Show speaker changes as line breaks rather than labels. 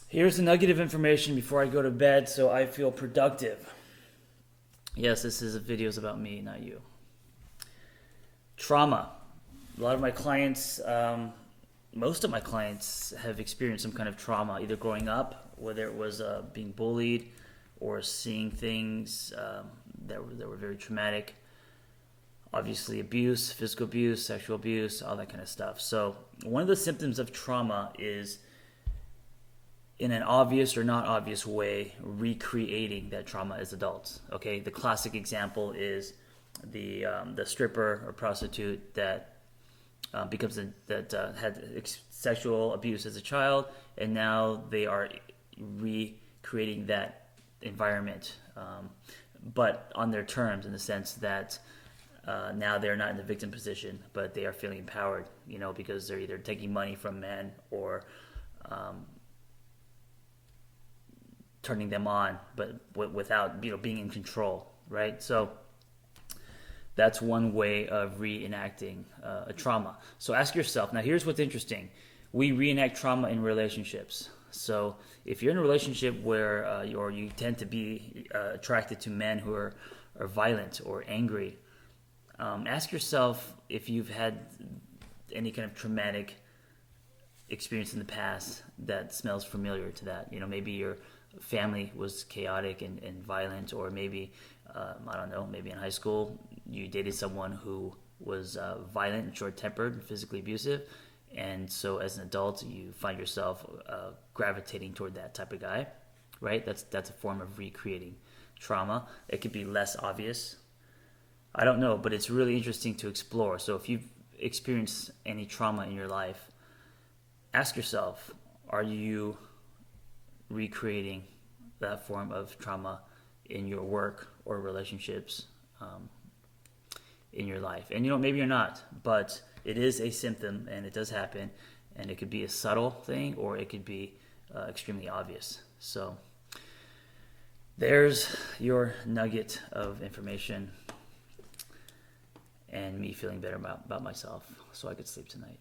Here's the nugget of information before I go to bed so I feel productive. Yes, this is a videos about me, not you. Trauma. A lot of my clients, most of my clients have experienced some kind of trauma, either growing up, whether it was being bullied or seeing things that were very traumatic. Obviously, abuse, physical abuse, sexual abuse, all that kind of stuff. So, one of the symptoms of trauma is, in an obvious or not obvious way, recreating that trauma as adults. Okay, the classic example is the stripper or prostitute that had sexual abuse as a child, and now they are recreating that environment, but on their terms, in the sense that now they're not in the victim position, but they are feeling empowered, because they're either taking money from men or turning them on, but without being in control, right? So that's one way of reenacting a trauma. So ask yourself, now here's what's interesting. We reenact trauma in relationships. So if you're in a relationship where or you tend to be attracted to men who are violent or angry, ask yourself if you've had any kind of traumatic experience in the past that smells familiar to that. Maybe your family was chaotic and violent, or maybe, I don't know, maybe in high school you dated someone who was violent and short-tempered and physically abusive, and so as an adult you find yourself gravitating toward that type of guy, right? That's a form of recreating trauma. It could be less obvious. I don't know, but it's really interesting to explore. So if you've experienced any trauma in your life, ask yourself, are you recreating that form of trauma in your work or relationships in your life? And maybe you're not, but it is a symptom and it does happen, and it could be a subtle thing or it could be extremely obvious. So there's your nugget of information and me feeling better about myself so I could sleep tonight.